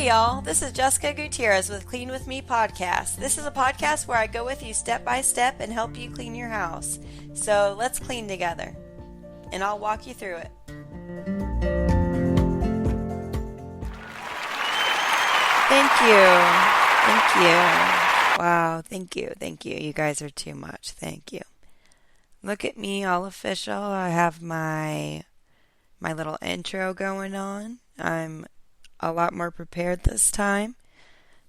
y'all. This is Jessica Gutierrez with Clean With Me podcast. This is a podcast where I go with you step by step and help you clean your house. So let's clean together, and I'll walk you through it. Thank you. Thank you. Wow, thank you. Thank you. You guys are too much. Thank you. Look at me, all official. I have my little intro going on. I'm a lot more prepared this time.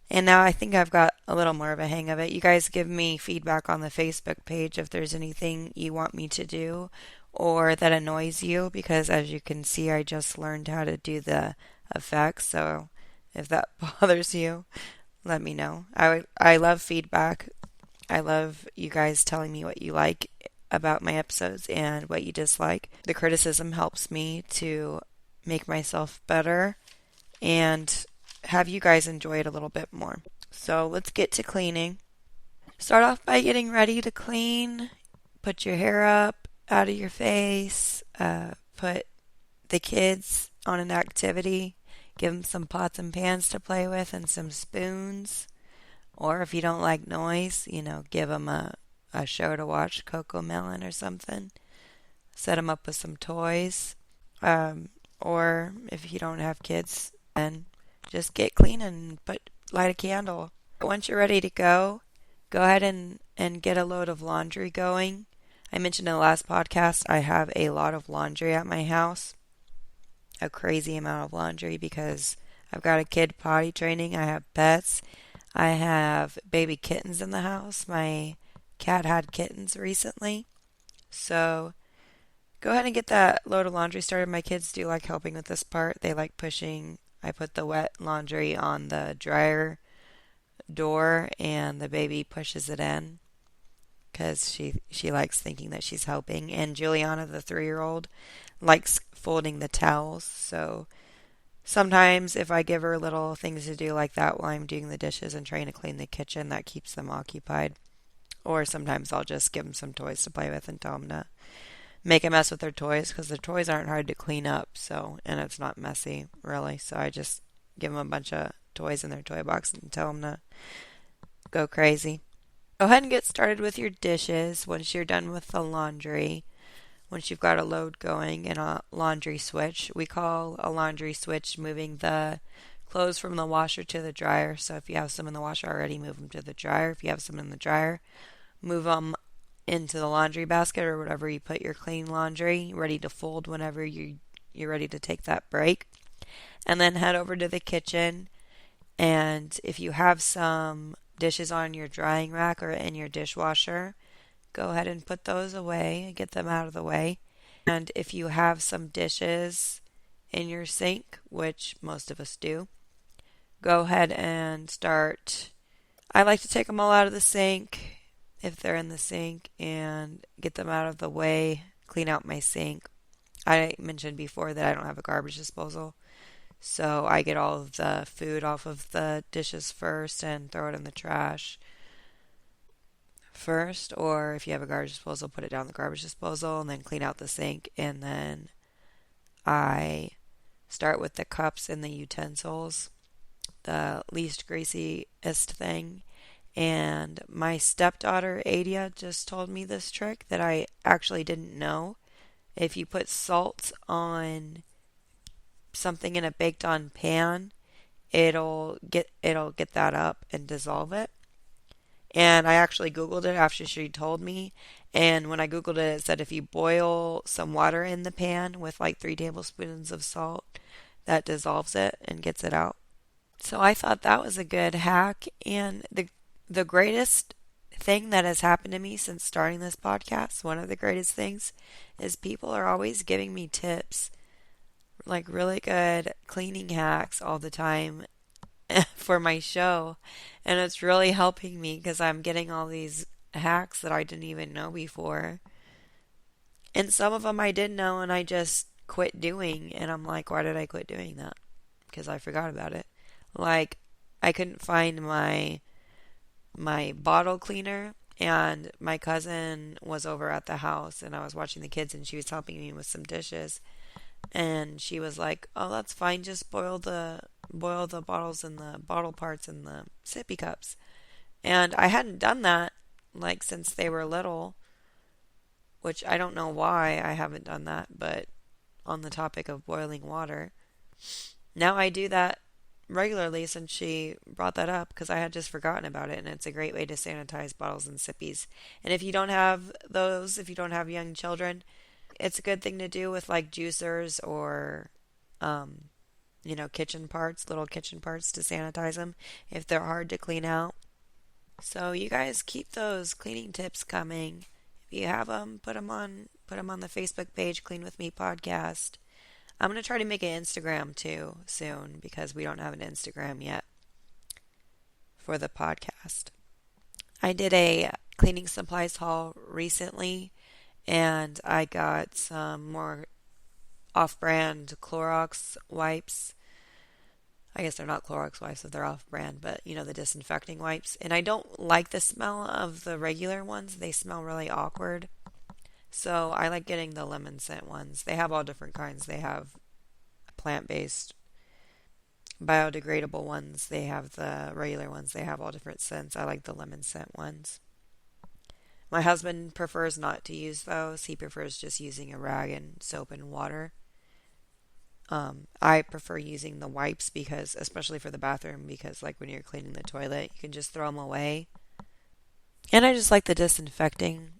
And now I think I've got a little more of a hang of it. You guys give me feedback on the Facebook page if there's anything you want me to do or that annoys you, because as you can see, I just learned how to do the effects. So if that bothers you, let me know. I love feedback. I love you guys telling me what you like about my episodes and what you dislike. The criticism helps me to make myself better and have you guys enjoy it a little bit more. So let's get to cleaning. Start off by getting ready to clean. Put your hair up out of your face. Put the kids on an activity. Give them some pots and pans to play with and some spoons. Or if you don't like noise, give them a show to watch, Coco Melon or something. Set them up with some toys. Or if you don't have kids, then just get clean and light a candle. Once you're ready to go ahead and get a load of laundry going. I mentioned in the last podcast I have a lot of laundry at my house. A crazy amount of laundry because I've got a kid potty training, I have pets, I have baby kittens in the house. My cat had kittens recently. So go ahead and get that load of laundry started. My kids do like helping with this part. They like pushing. I put the wet laundry on the dryer door and the baby pushes it in because she likes thinking that she's helping. And Juliana, the 3-year-old, likes folding the towels. So sometimes if I give her little things to do like that while I'm doing the dishes and trying to clean the kitchen, that keeps them occupied. Or sometimes I'll just give them some toys to play with and tell them to make a mess with their toys, because their toys aren't hard to clean up, and it's not messy really. So I just give them a bunch of toys in their toy box and tell them to go crazy. Go ahead and get started with your dishes once you're done with the laundry. Once you've got a load going and a laundry switch. We call a laundry switch moving the clothes from the washer to the dryer. So if you have some in the washer already, move them to the dryer. If you have some in the dryer, move them into the laundry basket or whatever you put your clean laundry, ready to fold whenever you're ready to take that break. And then head over to the kitchen, and if you have some dishes on your drying rack or in your dishwasher, go ahead and put those away and get them out of the way. And if you have some dishes in your sink, which most of us do, go ahead and start. I like to take them all out of the sink if they're in the sink and get them out of the way, clean out my sink. I mentioned before that I don't have a garbage disposal, so I get all of the food off of the dishes first and throw it in the trash first. Or if you have a garbage disposal, put it down the garbage disposal and then clean out the sink. And then I start with the cups and the utensils, the least greasiest thing. And my stepdaughter, Adia, just told me this trick that I actually didn't know. If you put salt on something in a baked on pan, it'll get that up and dissolve it. And I actually Googled it after she told me. And when I Googled it, it said if you boil some water in the pan with like 3 tablespoons of salt, that dissolves it and gets it out. So I thought that was a good hack. And the greatest thing that has happened to me since starting this podcast, one of the greatest things, is people are always giving me tips, like really good cleaning hacks all the time for my show. And it's really helping me because I'm getting all these hacks that I didn't even know before. And some of them I did know and I just quit doing. And I'm like, why did I quit doing that? Because I forgot about it. Like, I couldn't find my bottle cleaner, and my cousin was over at the house and I was watching the kids and she was helping me with some dishes, and she was like, oh, that's fine, just boil the boil the bottles and the bottle parts in the sippy cups. And I hadn't done that like since they were little, which I don't know why I haven't done that, but on the topic of boiling water, now I do that regularly since she brought that up because I had just forgotten about it, and it's a great way to sanitize bottles and sippies. And if you don't have those, if you don't have young children, it's a good thing to do with like juicers or um, kitchen parts, little kitchen parts to sanitize them if they're hard to clean out. So you guys keep those cleaning tips coming. If you have them, put them on the Facebook page, Clean With Me podcast. I'm going to try to make an Instagram too soon because we don't have an Instagram yet for the podcast. I did a cleaning supplies haul recently and I got some more off-brand Clorox wipes. I guess they're not Clorox wipes if they're off-brand, but the disinfecting wipes. And I don't like the smell of the regular ones. They smell really awkward. So I like getting the lemon scent ones. They have all different kinds. They have plant-based, biodegradable ones. They have the regular ones. They have all different scents. I like the lemon scent ones. My husband prefers not to use those. He prefers just using a rag and soap and water. I prefer using the wipes because, especially for the bathroom, because like when you're cleaning the toilet, you can just throw them away. And I just like the disinfecting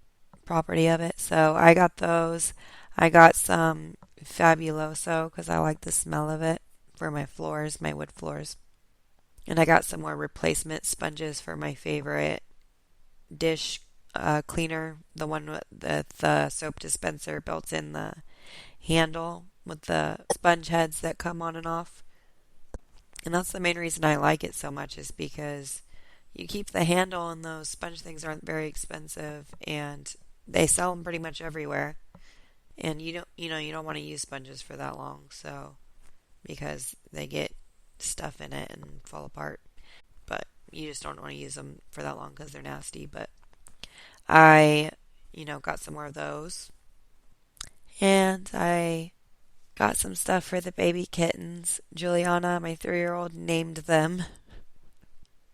property of it. So I got those. I got some Fabuloso because I like the smell of it for my floors, my wood floors. And I got some more replacement sponges for my favorite dish cleaner, the one with the soap dispenser built in the handle with the sponge heads that come on and off. And that's the main reason I like it so much is because you keep the handle and those sponge things aren't very expensive and they sell them pretty much everywhere. And you don't want to use sponges for that long, so because they get stuff in it and fall apart. But you just don't want to use them for that long because they're nasty. But I, got some more of those. And I got some stuff for the baby kittens. Juliana, my 3-year-old, named them.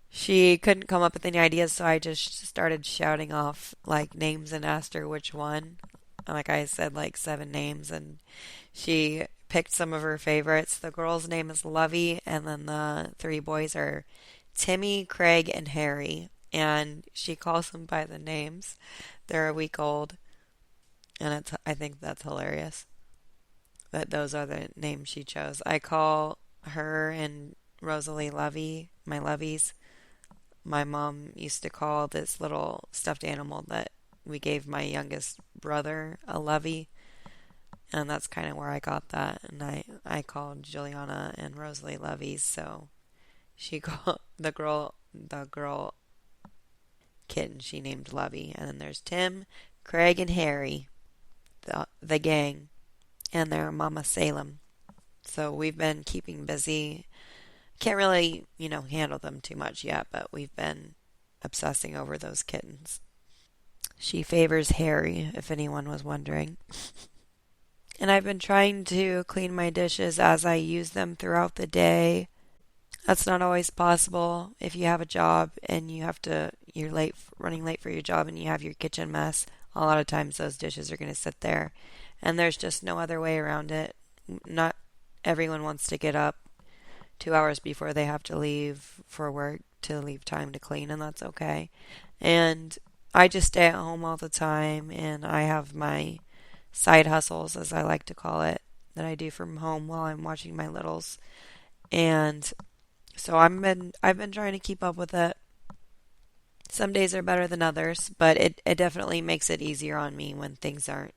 She couldn't come up with any ideas, so I just started shouting off like names and asked her which one. Like I said, like 7 names, and she picked some of her favorites. The girl's name is Lovey, and then the 3 boys are Timmy, Craig, and Harry. And she calls them by the names. They're a week old, and I think that's hilarious that those are the names she chose. I call her and Rosalie Lovey, my Loveys. My mom used to call this little stuffed animal that we gave my youngest brother a Lovey, and that's kind of where I got that. And I called Juliana and Rosalie Loveys, so she called the girl kitten she named Lovey. And then there's Tim, Craig, and Harry, the gang, and their Mama Salem. So we've been keeping busy. Can't really, handle them too much yet, but we've been obsessing over those kittens. She favors Harry, if anyone was wondering. And I've been trying to clean my dishes as I use them throughout the day. That's not always possible if you have a job and you're running late for your job and you have your kitchen mess. A lot of times those dishes are going to sit there and there's just no other way around it. Not everyone wants to get up 2 hours before they have to leave for work to leave time to clean, and that's okay. And I just stay at home all the time, and I have my side hustles, as I like to call it, that I do from home while I'm watching my littles. And so I've been trying to keep up with it. Some days are better than others, but it definitely makes it easier on me when things aren't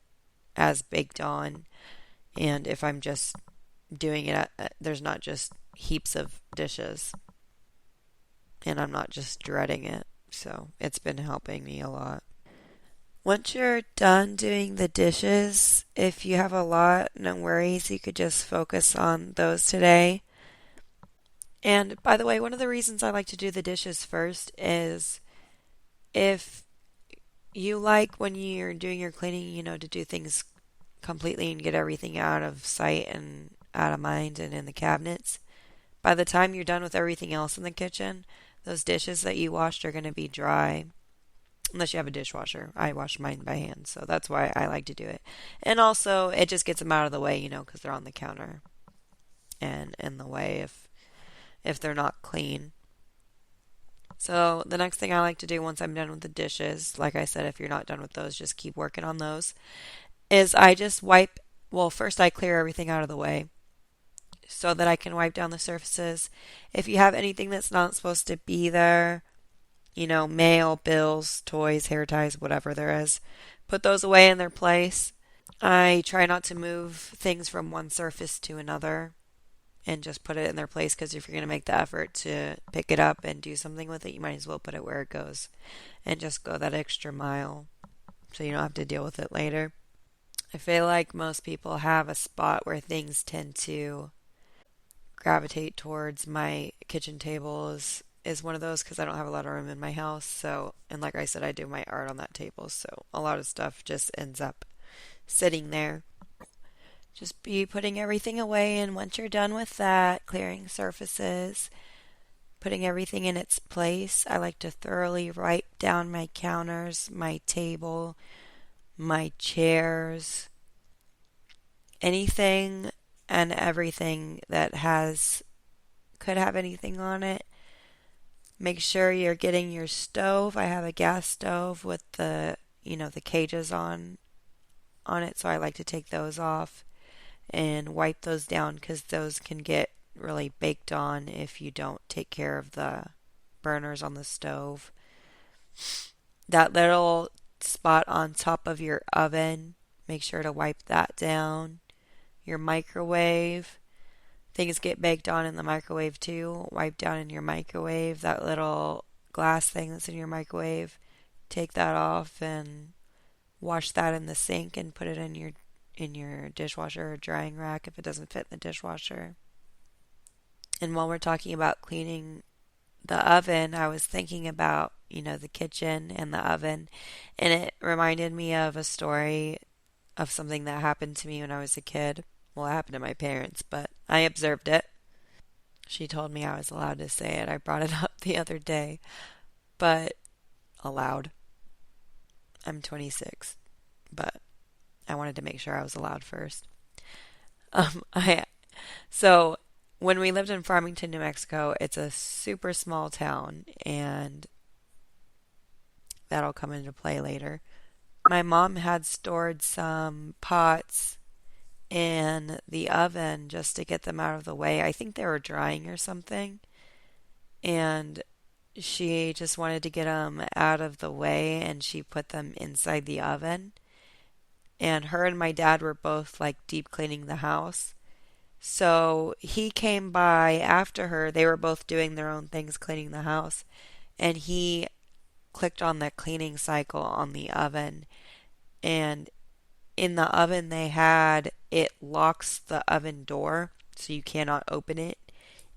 as baked on, and if I'm just doing it, there's not just heaps of dishes, and I'm not just dreading it. So it's been helping me a lot. Once you're done doing the dishes, if you have a lot, no worries. You could just focus on those today. And by the way, one of the reasons I like to do the dishes first is if you like when you're doing your cleaning, to do things completely and get everything out of sight and out of mind and in the cabinets. By the time you're done with everything else in the kitchen, those dishes that you washed are going to be dry. Unless you have a dishwasher. I wash mine by hand, so that's why I like to do it. And also, it just gets them out of the way, because they're on the counter and in the way if they're not clean. So the next thing I like to do once I'm done with the dishes, like I said, if you're not done with those, just keep working on those, is I just wipe, well, first I clear everything out of the way so that I can wipe down the surfaces. If you have anything that's not supposed to be there, mail, bills, toys, hair ties, whatever there is, put those away in their place. I try not to move things from one surface to another and just put it in their place, because if you're going to make the effort to pick it up and do something with it, you might as well put it where it goes and just go that extra mile so you don't have to deal with it later. I feel like most people have a spot where things tend to gravitate towards. My kitchen table is one of those because I don't have a lot of room in my house. So, and like I said, I do my art on that table, so a lot of stuff just ends up sitting there. Just be putting everything away, and once you're done with that, clearing surfaces, putting everything in its place, I like to thoroughly wipe down my counters, my table, my chairs, anything and everything that could have anything on it. Make sure you're getting your stove. I have a gas stove with the cages on it, so I like to take those off and wipe those down, because those can get really baked on if you don't take care of the burners on the stove. That little spot on top of your oven, make sure to wipe that down. Your microwave, things get baked on in the microwave too. Wipe down in your microwave, that little glass thing that's in your microwave. Take that off and wash that in the sink and put it in your dishwasher or drying rack if it doesn't fit in the dishwasher. And while we're talking about cleaning the oven, I was thinking about, the kitchen and the oven, and it reminded me of a story of something that happened to me when I was a kid. Well, it happened to my parents, but I observed it. She told me I was allowed to say it. I brought it up the other day, but allowed. I'm 26, but I wanted to make sure I was allowed first. I So when we lived in Farmington, New Mexico, it's a super small town, and that'll come into play later. My mom had stored some pots in the oven just to get them out of the way. I think they were drying or something, and she just wanted to get them out of the way, and she put them inside the oven. And her and my dad were both like deep cleaning the house. So he came by after her. They were both doing their own things cleaning the house, and he clicked on the cleaning cycle on the oven, and in the oven it locks the oven door so you cannot open it,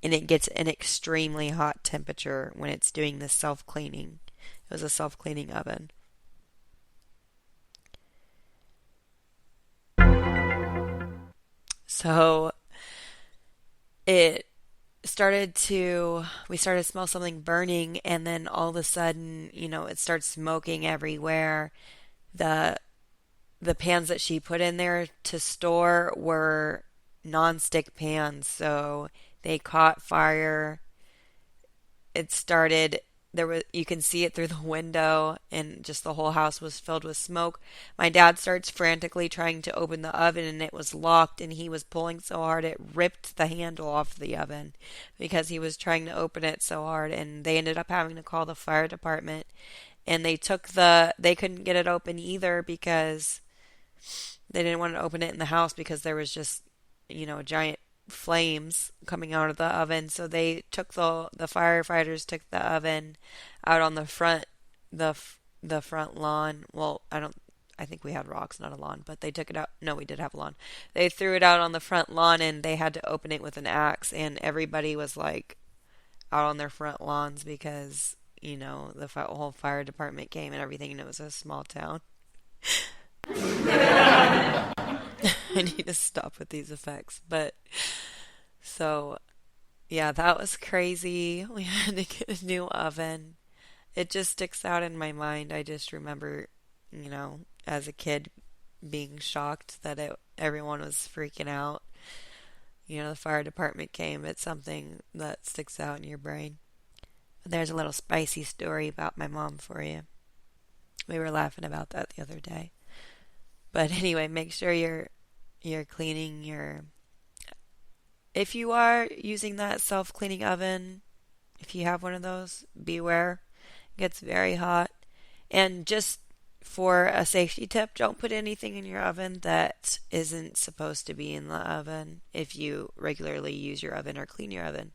and it gets an extremely hot temperature when it's doing this self-cleaning. It was a self-cleaning oven. So it we started to smell something burning, and then all of a sudden, it starts smoking everywhere. The the pans that she put in there to store were non-stick pans, so they caught fire. It started there was You can see it through the window, and just the whole house was filled with smoke. My dad starts frantically trying to open the oven, and it was locked, and he was pulling so hard it ripped the handle off the oven because he was trying to open it so hard, and they ended up having to call the fire department, and they couldn't get it open either because they didn't want to open it in the house because there was just, giant flames coming out of the oven. So they took the firefighters took the oven out on the front lawn. Well, I think we had rocks, not a lawn, but they took it out. No, we did have a lawn. They threw it out on the front lawn, and they had to open it with an axe, and everybody was like out on their front lawns because, the whole fire department came and everything, and it was a small town. I need to stop with these effects. But so, Yeah, that was crazy. We had to get a new oven. It just sticks out in my mind. I just remember, as a kid being shocked that everyone was freaking out. The fire department came. It's something that sticks out in your brain. But there's a little spicy story about my mom for you. We were laughing about that the other day. But anyway, make sure you're cleaning your. If you are using that self-cleaning oven, if you have one of those, beware. It gets very hot. And just for a safety tip, don't put anything in your oven that isn't supposed to be in the oven if you regularly use your oven or clean your oven.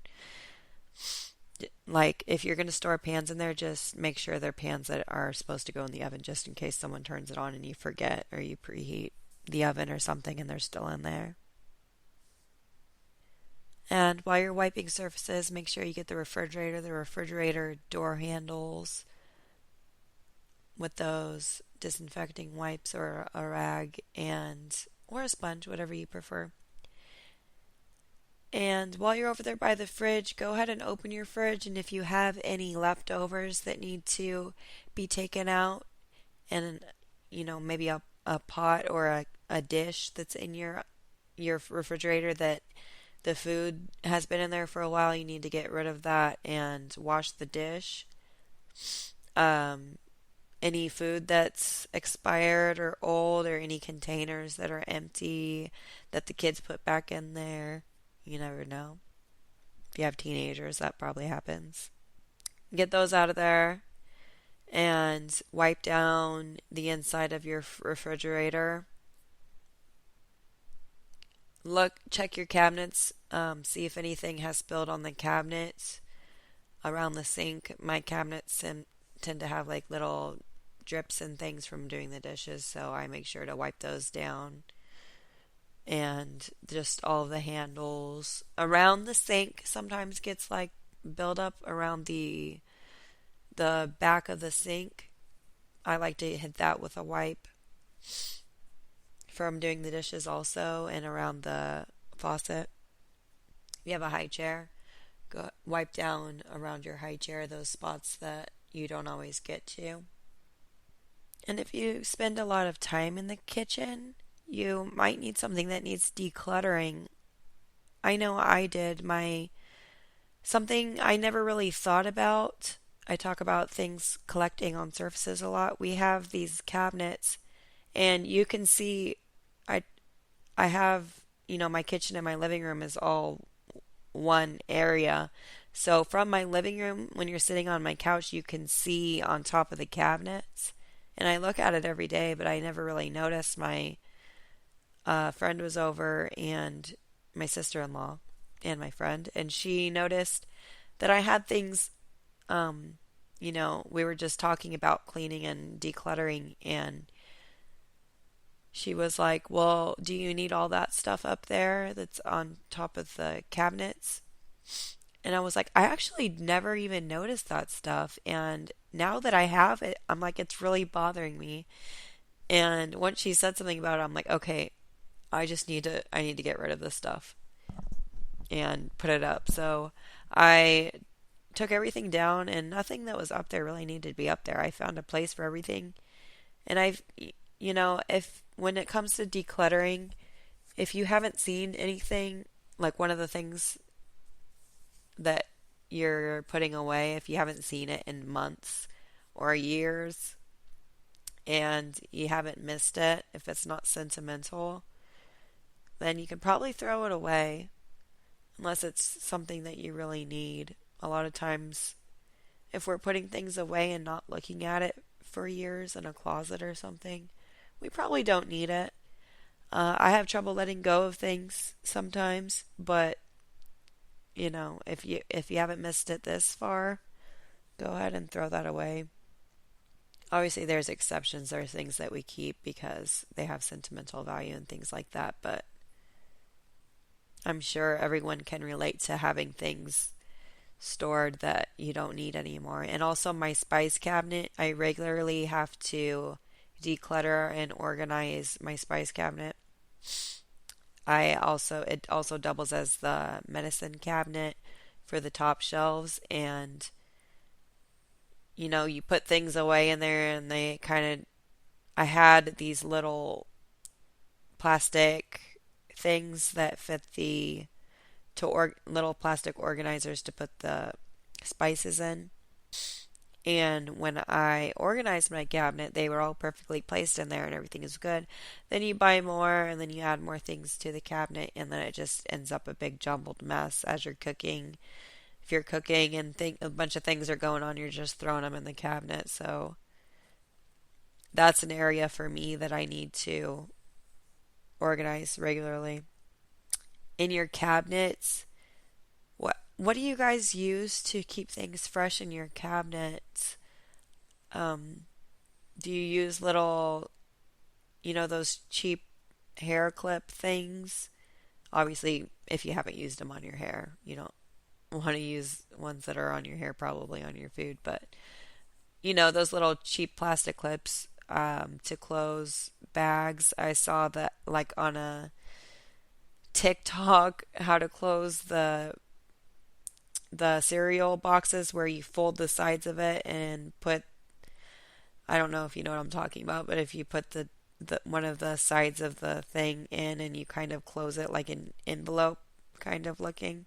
Like if you're going to store pans in there, just make sure they're pans that are supposed to go in the oven just in case someone turns it on and you forget or you preheat the oven or something and they're still in there. And while you're wiping surfaces, make sure you get the refrigerator door handles with those disinfecting wipes or a rag and or a sponge, whatever you prefer. And while you're over there by the fridge, go ahead and open your fridge, and if you have any leftovers that need to be taken out, and maybe a pot or a dish that's in your refrigerator that the food has been in there for a while, you need to get rid of that and wash the dish. Um, any food that's expired or old or any containers that are empty that the kids put back in there. You never know. If you have teenagers, that probably happens. Get those out of there and wipe down the inside of your refrigerator. Check your cabinets, see if anything has spilled on the cabinets around the sink. My cabinets tend to have like little drips and things from doing the dishes, so I make sure to wipe those down. And just all the handles around the sink sometimes gets like build up around the back of the sink. I like to hit that with a wipe from doing the dishes also, and around the faucet. If you have a high chair, go wipe down around your high chair those spots that you don't always get to. And if you spend a lot of time in the kitchen, you might need something that needs decluttering. I know I did. Something I never really thought about. I talk about things collecting on surfaces a lot. We have these cabinets, and you can see I I have, my kitchen and my living room is all one area. So from my living room, when you're sitting on my couch, you can see on top of the cabinets. And I look at it every day, but I never really noticed. My friend was over, and my sister-in-law and my friend, and she noticed that I had things, we were just talking about cleaning and decluttering, and she was like, "Well, do you need all that stuff up there that's on top of the cabinets?" And I was like, I actually never even noticed that stuff. And now that I have it, I'm like, it's really bothering me. And once she said something about it, I'm like, okay, I need to get rid of this stuff and put it up. So I took everything down, and nothing that was up there really needed to be up there. I found a place for everything. And if when it comes to decluttering, if you haven't seen anything, like one of the things that you're putting away, if you haven't seen it in months or years and you haven't missed it, if it's not sentimental, then you can probably throw it away unless it's something that you really need. A lot of times, if we're putting things away and not looking at it for years in a closet or something, we probably don't need it. I have trouble letting go of things sometimes, but if you haven't missed it this far, go ahead and throw that away. Obviously, there's exceptions. There are things that we keep because they have sentimental value and things like that, but I'm sure everyone can relate to having things stored that you don't need anymore. And also my spice cabinet, I regularly have to declutter and organize my spice cabinet. It also doubles as the medicine cabinet for the top shelves, and you put things away in there, and they kind of, I had these little plastic things that fit the little plastic organizers to put the spices in. And when I organized my cabinet, they were all perfectly placed in there and everything is good. Then you buy more and then you add more things to the cabinet, and then it just ends up a big jumbled mess as you're cooking. If you're cooking and a bunch of things are going on, you're just throwing them in the cabinet. So that's an area for me that I need to organize regularly. In your cabinets, what do you guys use to keep things fresh in your cabinets? Um, do you use little, those cheap hair clip things? Obviously, if you haven't used them on your hair, you don't want to use ones that are on your hair, probably on your food, but those little cheap plastic clips to close bags. I saw that like on a TikTok how to close the cereal boxes where you fold the sides of it and put, I don't know if you know what I'm talking about, but if you put the one of the sides of the thing in and you kind of close it like an envelope kind of looking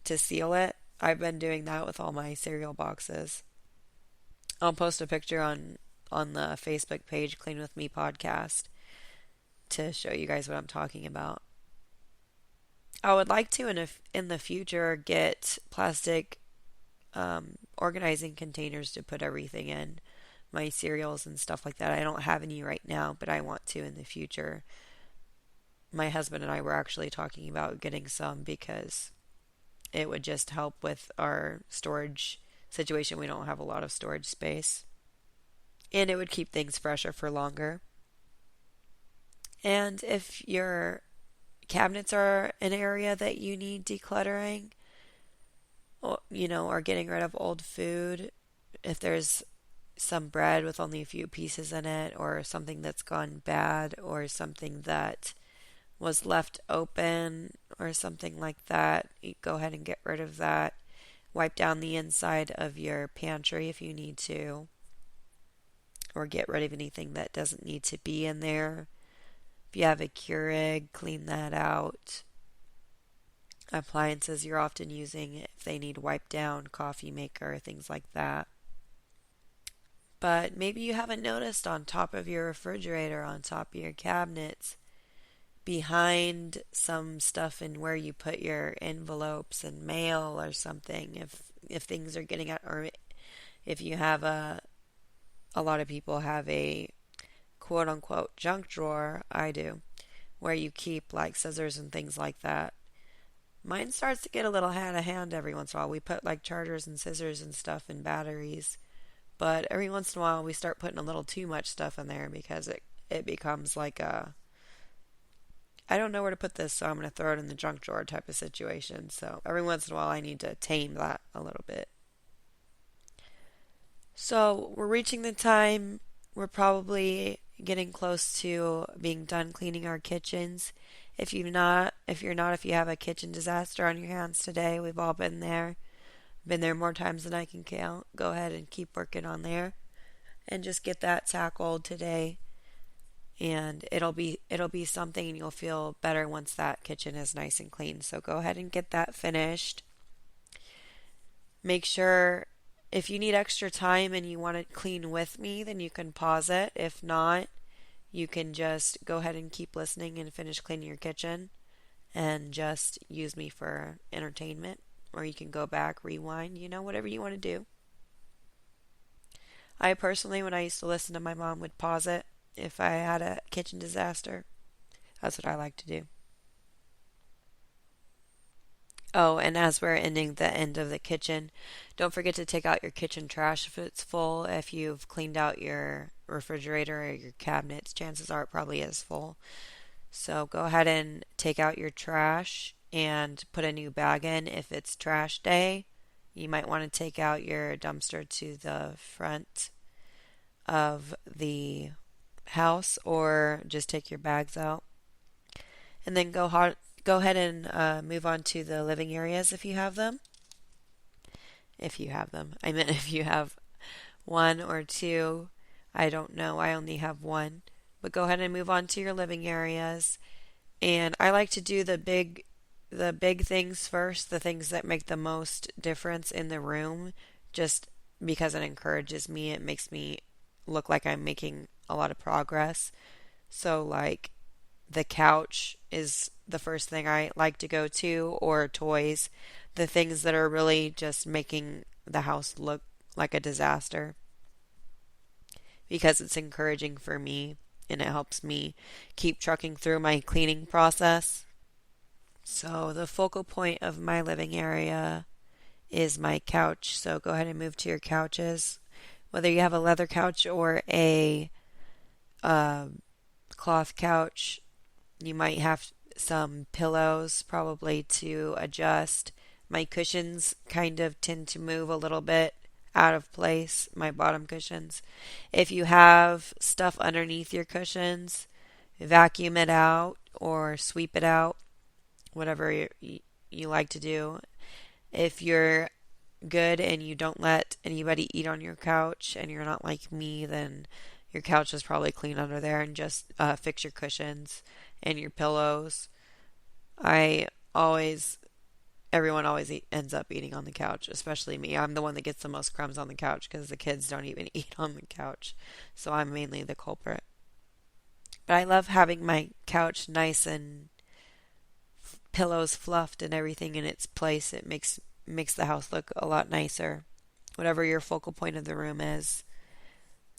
to seal it. I've been doing that with all my cereal boxes. I'll post a picture on the Facebook page Clean With Me podcast to show you guys what I'm talking about. I would like to in the future get plastic organizing containers to put everything in, my cereals and stuff like that. I don't have any right now, but I want to in the future. My husband and I were actually talking about getting some because it would just help with our storage situation. We don't have a lot of storage space. And it would keep things fresher for longer. And if your cabinets are an area that you need decluttering, or getting rid of old food, if there's some bread with only a few pieces in it, or something that's gone bad, or something that was left open, or something like that, you go ahead and get rid of that. Wipe down the inside of your pantry if you need to, or get rid of anything that doesn't need to be in there. If you have a Keurig, clean that out. Appliances you're often using, if they need wiped down, coffee maker, things like that. But maybe you haven't noticed on top of your refrigerator, on top of your cabinets, behind some stuff in where you put your envelopes and mail or something, if things are getting out, or if you have a lot of people have a quote unquote junk drawer, I do, where you keep like scissors and things like that. Mine starts to get a little out of hand every once in a while. We put like chargers and scissors and stuff and batteries, but every once in a while we start putting a little too much stuff in there because it becomes like I don't know where to put this, so I'm going to throw it in the junk drawer type of situation. So every once in a while I need to tame that a little bit. So we're reaching the time. We're probably getting close to being done cleaning our kitchens. If you have a kitchen disaster on your hands today, we've all been there. Been there more times than I can count. Go ahead and keep working on there and just get that tackled today. And it'll be something, and you'll feel better once that kitchen is nice and clean. So go ahead and get that finished. Make sure if you need extra time and you want to clean with me, then you can pause it. If not, you can just go ahead and keep listening and finish cleaning your kitchen and just use me for entertainment. Or you can go back, rewind, whatever you want to do. I personally, when I used to listen to my mom, would pause it if I had a kitchen disaster. That's what I like to do. Oh, and as we're ending the end of the kitchen, don't forget to take out your kitchen trash if it's full. If you've cleaned out your refrigerator or your cabinets, chances are it probably is full. So go ahead and take out your trash and put a new bag in. If it's trash day, you might want to take out your dumpster to the front of the house, or just take your bags out. And then go ahead and move on to the living areas if you have them. if you have them. I meant if you have one or two. I don't know. I only have one. But go ahead and move on to your living areas. And I like to do the big things first, the things that make the most difference in the room, just because it encourages me. It makes me look like I'm making a lot of progress. So like the couch is the first thing I like to go to, or toys, the things that are really just making the house look like a disaster, because it's encouraging for me and it helps me keep trucking through my cleaning process. So, the focal point of my living area is my couch. So, go ahead and move to your couches. Whether you have a leather couch or a uh, cloth couch, you might have some pillows probably to adjust. My cushions kind of tend to move a little bit out of place, my bottom cushions. If you have stuff underneath your cushions, vacuum it out or sweep it out, whatever you like to do. If you're good and you don't let anybody eat on your couch and you're not like me, then your couch is probably clean under there, and just fix your cushions and your pillows. I always, everyone always ends up eating on the couch, especially me. I'm the one that gets the most crumbs on the couch because the kids don't even eat on the couch. So I'm mainly the culprit. But I love having my couch nice and pillows fluffed and everything in its place. It makes the house look a lot nicer. Whatever your focal point of the room is,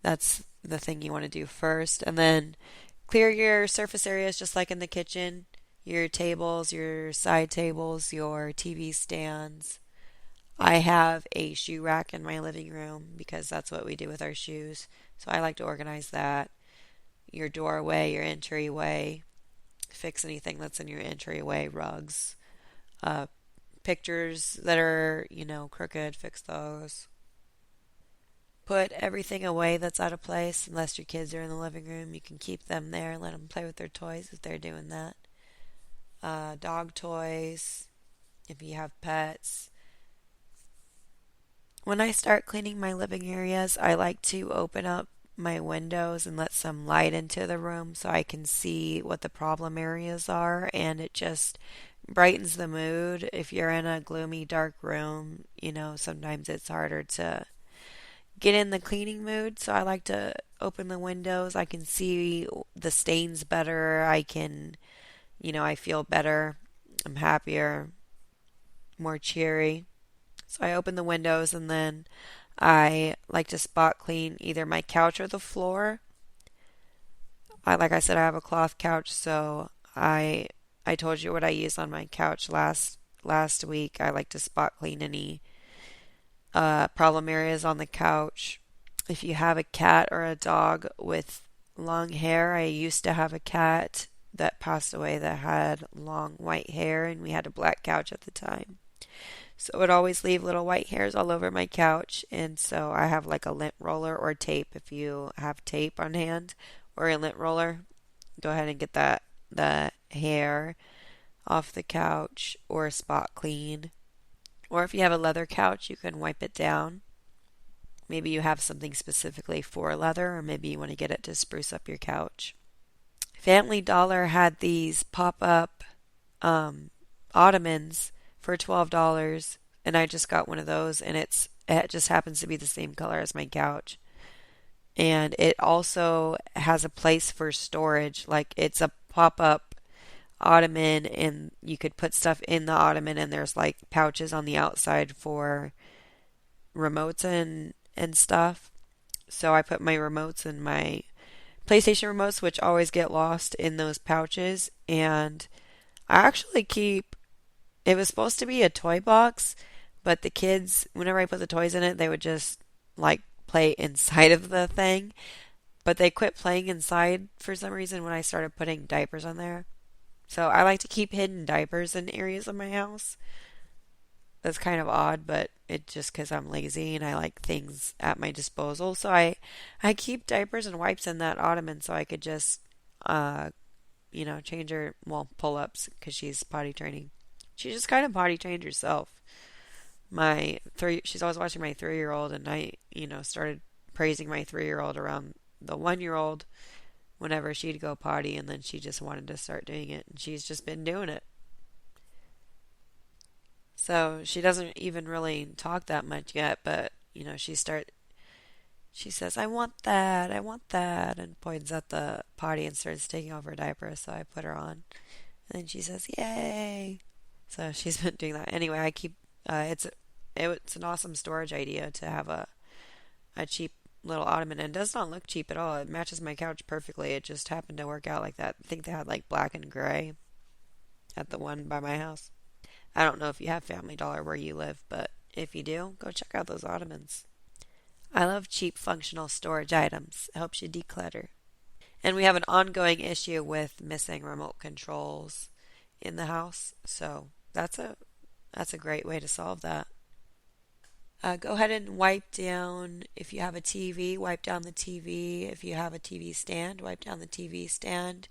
that's the thing you want to do first. And then clear your surface areas just like in the kitchen. Your tables, your side tables, your TV stands. I have a shoe rack in my living room because that's what we do with our shoes. So I like to organize that. Your doorway, your entryway, fix anything that's in your entryway, rugs, uh, pictures that are, crooked, fix those. Put everything away that's out of place, unless your kids are in the living room. You can keep them there and let them play with their toys if they're doing that. Dog toys, if you have pets. When I start cleaning my living areas, I like to open up my windows and let some light into the room so I can see what the problem areas are, and it just brightens the mood. If you're in a gloomy, dark room, sometimes it's harder to get in the cleaning mood. So I like to open the windows. I can see the stains better. I feel better. I'm happier, more cheery. So I open the windows, and then I like to spot clean either my couch or the floor. Like I said, I have a cloth couch, so I told you what I use on my couch last week. I like to spot clean any problem areas on the couch. If you have a cat or a dog with long hair, I used to have a cat that passed away that had long white hair, and we had a black couch at the time. So it would always leave little white hairs all over my couch, and so I have like a lint roller or tape. If you have tape on hand or a lint roller, go ahead and get the hair off the couch, or spot clean. Or if you have a leather couch, you can wipe it down. Maybe you have something specifically for leather, or maybe you want to get it to spruce up your couch. Family Dollar had these pop-up ottomans for $12, and I just got one of those, and it just happens to be the same color as my couch. And it also has a place for storage. Like, it's a pop-up ottoman, and you could put stuff in the ottoman, and there's like pouches on the outside for remotes and stuff. So I put my remotes and my PlayStation remotes, which always get lost, in those pouches. And I actually keep, it was supposed to be a toy box, but the kids, whenever I put the toys in it, they would just like play inside of the thing. But they quit playing inside for some reason when I started putting diapers on there. So I like to keep hidden diapers in areas of my house. That's kind of odd, but it's just because I'm lazy and I like things at my disposal. So I keep diapers and wipes in that ottoman so I could just, change her, well, pull ups because she's potty training. She just kind of potty trained herself. She's always watching my 3-year old, and I, started praising my 3-year old around the 1-year old whenever she'd go potty, and then she just wanted to start doing it, and she's just been doing it. So she doesn't even really talk that much yet, but she says, I want that, and points at the potty and starts taking off her diaper, so I put her on. And then she says, yay! So she's been doing that. Anyway, I keep, it's an awesome storage idea to have a cheap little ottoman, and it does not look cheap at all. It matches my couch perfectly. It just happened to work out like that. I think they had like black and gray at the one by my house. I don't know if you have Family Dollar where you live, but if you do, go check out those ottomans. I love cheap functional storage items. It helps you declutter. And we have an ongoing issue with missing remote controls in the house, so that's a great way to solve that. Go ahead and wipe down, if you have a TV, wipe down the TV. If you have a TV stand, wipe down the TV stand.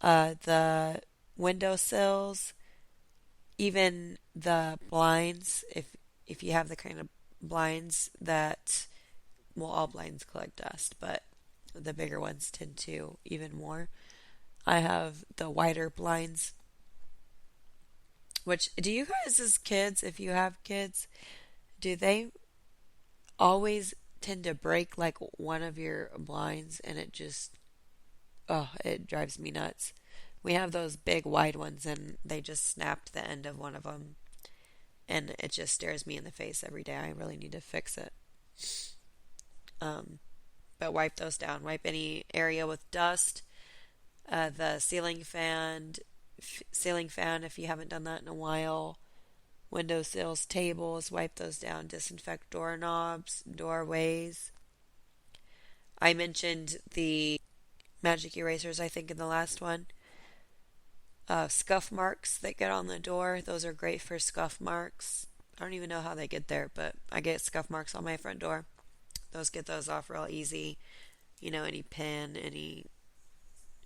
The windowsills, even the blinds, if you have the kind of blinds that, well, all blinds collect dust, but the bigger ones tend to even more. I have the wider blinds, which, do you guys as kids, if you have kids, do they always tend to break like one of your blinds, and it just, oh, it drives me nuts. We have those big wide ones, and they just snapped the end of one of them, and it just stares me in the face every day. I really need to fix it. Um, but wipe those down. Wipe any area with dust. The ceiling fan, if you haven't done that in a while. Windowsills, tables, wipe those down. Disinfect doorknobs, doorways. I mentioned the magic erasers, I think, in the last one. Scuff marks that get on the door, those are great for scuff marks. I don't even know how they get there, but I get scuff marks on my front door. Get those off real easy. Any pin,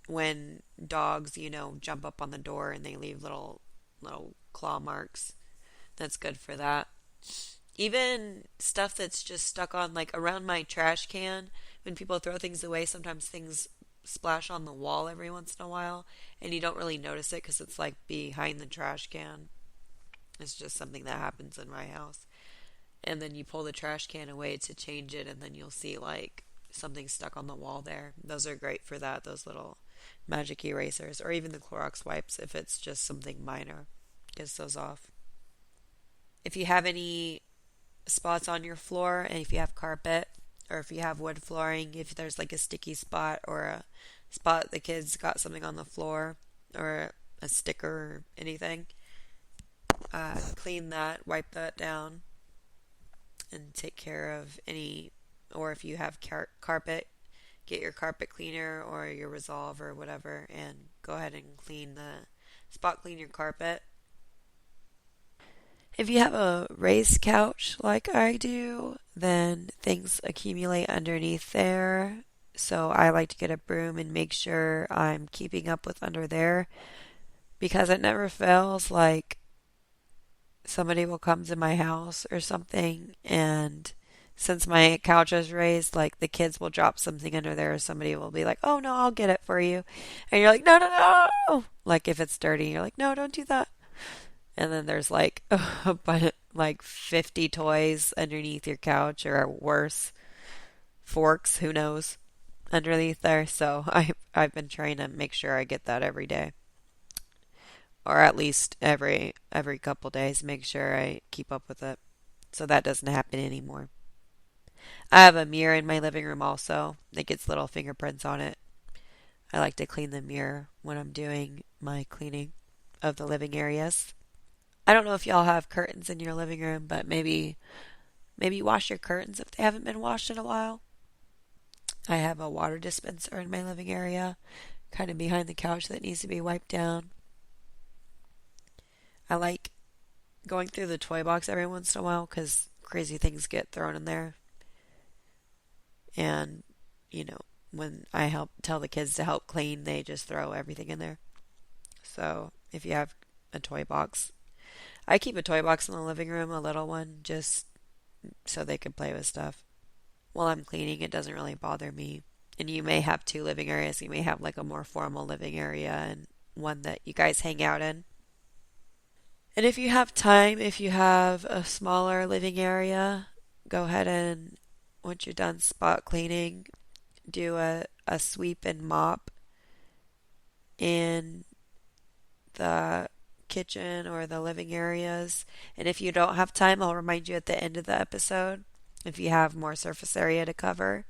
when dogs, jump up on the door and they leave little claw marks. That's good for that. Even stuff that's just stuck on, like around my trash can, when people throw things away, sometimes things splash on the wall every once in a while, and you don't really notice it because it's like behind the trash can. It's just something that happens in my house. And then you pull the trash can away to change it, and then you'll see like something stuck on the wall there. Those are great for that, those little magic erasers, or even the Clorox wipes if it's just something minor. Gets those off. If you have any spots on your floor, and if you have carpet, or if you have wood flooring, if there's like a sticky spot or a spot the kids got something on the floor, or a sticker or anything, clean that, wipe that down, and take care of any, or if you have carpet, get your carpet cleaner or your Resolve or whatever, and go ahead and clean your carpet. If you have a raised couch like I do, then things accumulate underneath there. So I like to get a broom and make sure I'm keeping up with under there, because it never fails. Like, somebody will come to my house or something, and since my couch is raised, like the kids will drop something under there, or somebody will be like, "Oh no, I'll get it for you," and you're like, "No, no, no!" Like if it's dirty, you're like, "No, don't do that." And then there's like like 50 toys underneath your couch, or worse, forks, who knows, underneath there. So I've been trying to make sure I get that every day, or at least every couple days, make sure I keep up with it, so that doesn't happen anymore. I have a mirror in my living room also that gets little fingerprints on it. I like to clean the mirror when I'm doing my cleaning of the living areas. I don't know if y'all have curtains in your living room, but maybe wash your curtains if they haven't been washed in a while. I have a water dispenser in my living area, kind of behind the couch, that needs to be wiped down. I like going through the toy box every once in a while because crazy things get thrown in there. And, when I help tell the kids to help clean, they just throw everything in there. So if you have a toy box, I keep a toy box in the living room, a little one, just so they can play with stuff. While I'm cleaning, it doesn't really bother me. And you may have two living areas. You may have like a more formal living area and one that you guys hang out in. And if you have time, if you have a smaller living area, go ahead and once you're done spot cleaning, do a sweep and mop in the kitchen or the living areas. And if you don't have time, I'll remind you at the end of the episode if you have more surface area to cover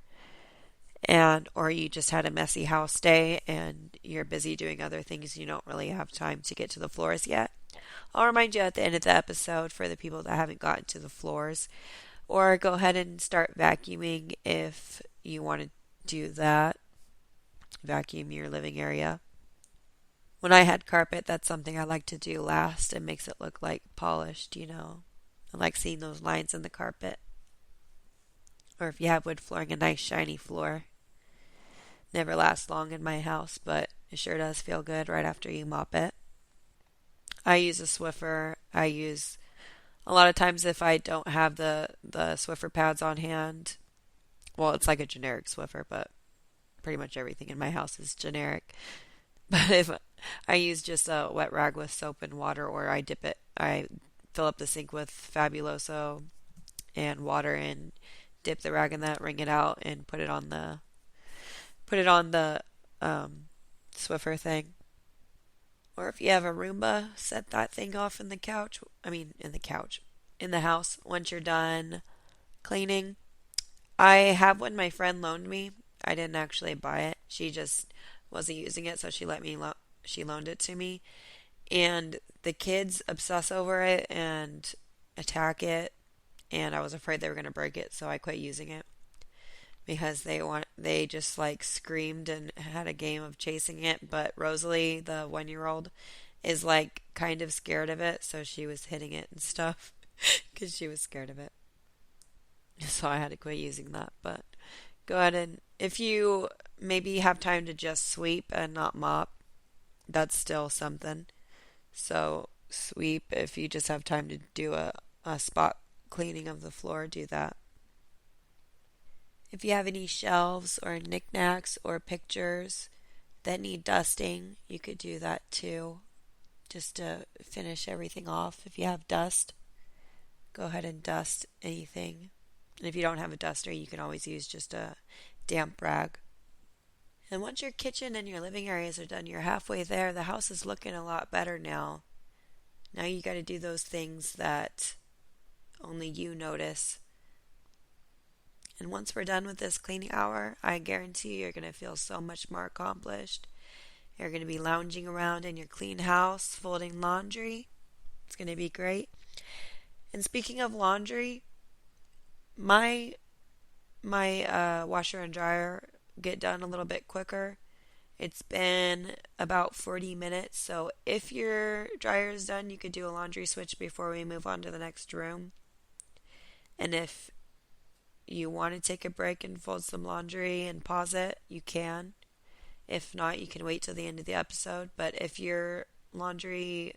and or you just had a messy house day and you're busy doing other things, you don't really have time to get to the floors yet. I'll remind you at the end of the episode for the people that haven't gotten to the floors, or go ahead and start vacuuming if you want to do that. Vacuum your living area. When I had carpet, that's something I like to do last. It makes it look like polished. I like seeing those lines in the carpet. Or if you have wood flooring, a nice shiny floor. Never lasts long in my house, but it sure does feel good right after you mop it. I use a Swiffer. I use a lot of times if I don't have the Swiffer pads on hand. Well, it's like a generic Swiffer, but pretty much everything in my house is generic. But if I use just a wet rag with soap and water, or I fill up the sink with Fabuloso and water and dip the rag in that, wring it out, and put it on the Swiffer thing. Or if you have a Roomba, set that thing off in the couch. In the house once you're done cleaning. I have one my friend loaned me. I didn't actually buy it. She just wasn't using it, so she loaned it to me. And the kids obsess over it and attack it, and I was afraid they were going to break it, so I quit using it because they just like screamed and had a game of chasing it. But Rosalie, the 1-year-old, is like kind of scared of it, so she was hitting it and stuff because she was scared of it. So I had to quit using that. But go ahead and if you maybe have time to just sweep and not mop, that's still something. So sweep if you just have time to do a spot cleaning of the floor, do that. If you have any shelves or knickknacks or pictures that need dusting, you could do that too, just to finish everything off. If you have dust, go ahead and dust anything. And if you don't have a duster, you can always use just a damp rag. And once your kitchen and your living areas are done, you're halfway there. The house is looking a lot better now. Now you got to do those things that only you notice. And once we're done with this cleaning hour, I guarantee you're going to feel so much more accomplished. You're going to be lounging around in your clean house, folding laundry. It's going to be great. And speaking of laundry, my washer and dryer get done a little bit quicker. It's been about 40 minutes, so if your dryer is done, you could do a laundry switch before we move on to the next room. And if you want to take a break and fold some laundry and pause it, you can. If not, you can wait till the end of the episode. But if your laundry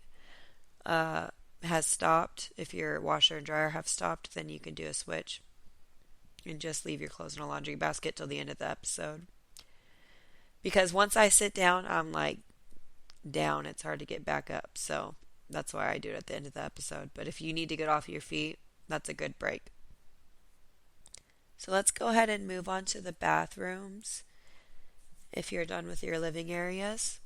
has stopped, if your washer and dryer have stopped, then you can do a switch and just leave your clothes in a laundry basket till the end of the episode. Because once I sit down, I'm like down. It's hard to get back up. So that's why I do it at the end of the episode. But if you need to get off your feet, that's a good break. So let's go ahead and move on to the bathrooms. If you're done with your living areas,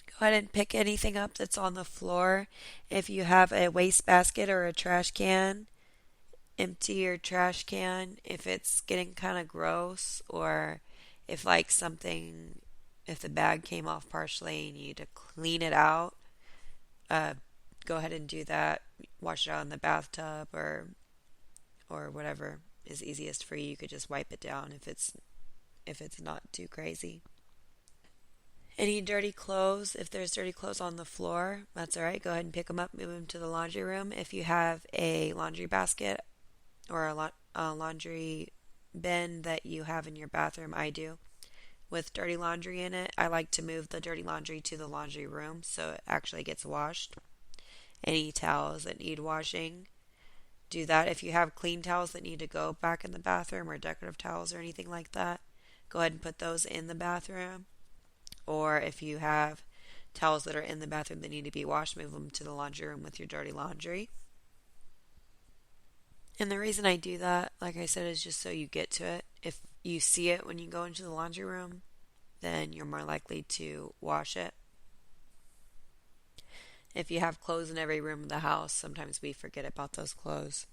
go ahead and pick anything up that's on the floor. If you have a wastebasket or a trash can, empty your trash can. If it's getting kind of gross, or if if the bag came off partially and you need to clean it out, go ahead and do that. Wash it out in the bathtub or whatever is easiest for you. You could just wipe it down if it's not too crazy. Any dirty clothes, if there's dirty clothes on the floor, that's alright. Go ahead and pick them up, move them to the laundry room. If you have a laundry basket or a laundry bin that you have in your bathroom, I do, with dirty laundry in it, I like to move the dirty laundry to the laundry room so it actually gets washed. any towels that need washing, do that. If you have clean towels that need to go back in the bathroom or decorative towels or anything like that, go ahead and put those in the bathroom. Or if you have towels that are in the bathroom that need to be washed, move them to the laundry room with your dirty laundry. And the reason I do that, like I said, is just so you get to it. If you see it when you go into the laundry room, then you're more likely to wash it. If you have clothes in every room of the house, sometimes we forget about those clothes.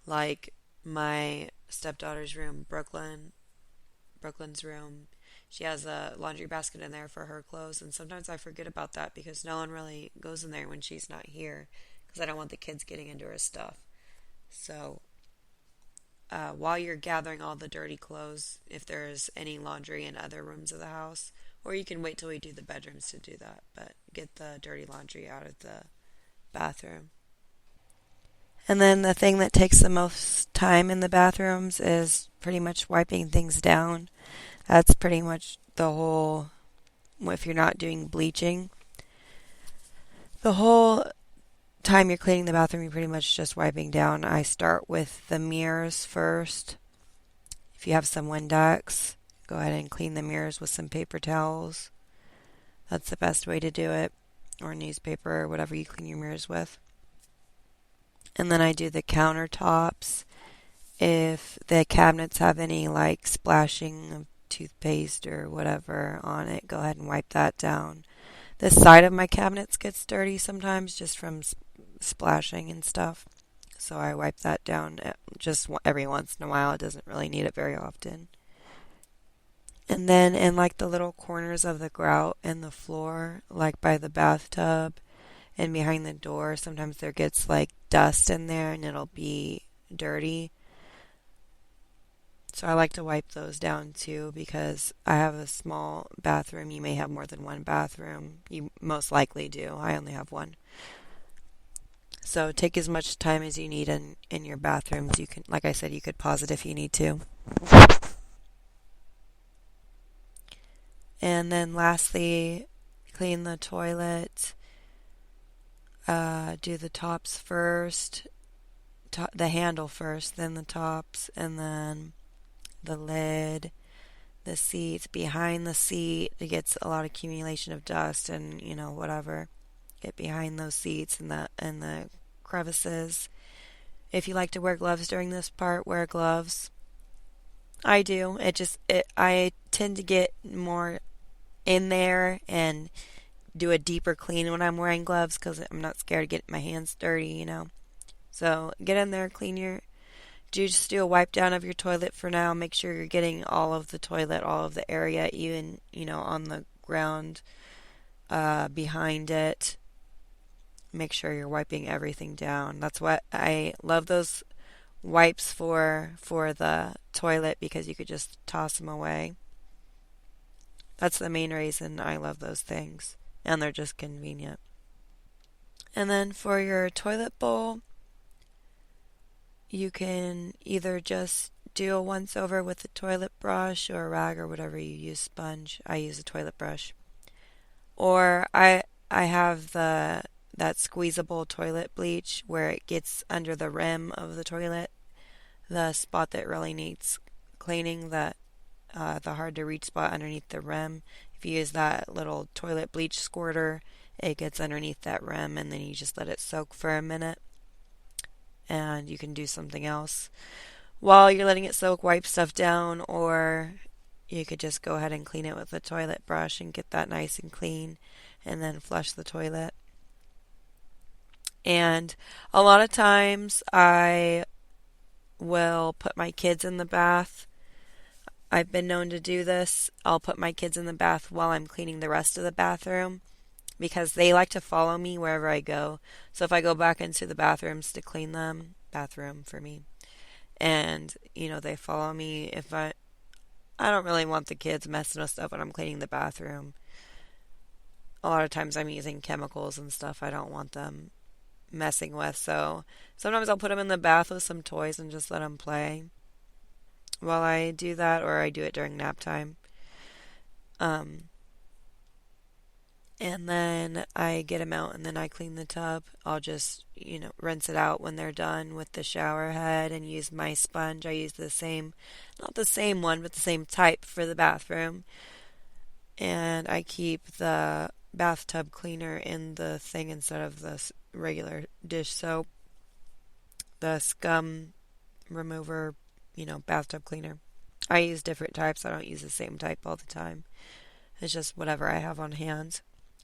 Like my stepdaughter's room, Brooklyn's room, she has a laundry basket in there for her clothes, and sometimes I forget about that because no one really goes in there when she's not here because I don't want the kids getting into her stuff. So while you're gathering all the dirty clothes, if there's any laundry in other rooms of the house, or you can wait till we do the bedrooms to do that, but get the dirty laundry out of the bathroom. And then the thing that takes the most time in the bathrooms is pretty much wiping things down. That's pretty much the whole, if you're not doing bleaching, the whole time you're cleaning the bathroom, you're pretty much just wiping down. I start with the mirrors first. If you have some Windex, go ahead and clean the mirrors with some paper towels. That's the best way to do it. Or newspaper, or whatever you clean your mirrors with. And then I do the countertops. If the cabinets have any like splashing of toothpaste or whatever on it, go ahead and wipe that down. The side of my cabinets gets dirty sometimes just from splashing and stuff. So I wipe that down just every once in a while. It doesn't really need it very often. And then in like the little corners of the grout and the floor, like by the bathtub and behind the door, sometimes there gets like dust in there and it'll be dirty. So I like to wipe those down too because I have a small bathroom. You may have more than one bathroom. You most likely do. I only have one. So take as much time as you need in your bathrooms. You can, like I said, you could pause it if you need to. And then lastly, clean the toilet. Do the tops first, the handle first, then the tops, and then the lid, the seats, behind the seat. It gets a lot of accumulation of dust and whatever. Get behind those seats and the crevices. If you like to wear gloves during this part, wear gloves. I do. I tend to get more in there and do a deeper clean when I'm wearing gloves because I'm not scared to get my hands dirty. So get in there, just do a wipe down of your toilet for now. Make sure you're getting all of the toilet, all of the area, even, on the ground, behind it. Make sure you're wiping everything down. That's what I love those wipes for the toilet because you could just toss them away. That's the main reason I love those things. And they're just convenient. And then for your toilet bowl, you can either just do a once over with a toilet brush or a rag or whatever you use, sponge. I use a toilet brush. Or I have that squeezable toilet bleach where it gets under the rim of the toilet, the spot that really needs cleaning, the hard to reach spot underneath the rim. If you use that little toilet bleach squirter, it gets underneath that rim and then you just let it soak for a minute and you can do something else. While you're letting it soak, wipe stuff down, or you could just go ahead and clean it with a toilet brush and get that nice and clean and then flush the toilet. And a lot of times I will put my kids in the bath. I've been known to do this. I'll put my kids in the bath while I'm cleaning the rest of the bathroom because they like to follow me wherever I go. So if I go back into the bathrooms to clean them, bathroom for me, and they follow me, if I don't really want the kids messing with stuff when I'm cleaning the bathroom. A lot of times I'm using chemicals and stuff I don't want them messing with. So sometimes I'll put them in the bath with some toys and just let them play while I do that, or I do it during nap time. And then I get them out and then I clean the tub. I'll just, rinse it out when they're done with the shower head and use my sponge. I use the same, not the same one, but the same type for the bathroom. And I keep the bathtub cleaner in the thing instead of the regular dish soap, the scum remover, bathtub cleaner. I use different types. I don't use the same type all the time. It's just whatever I have on hand.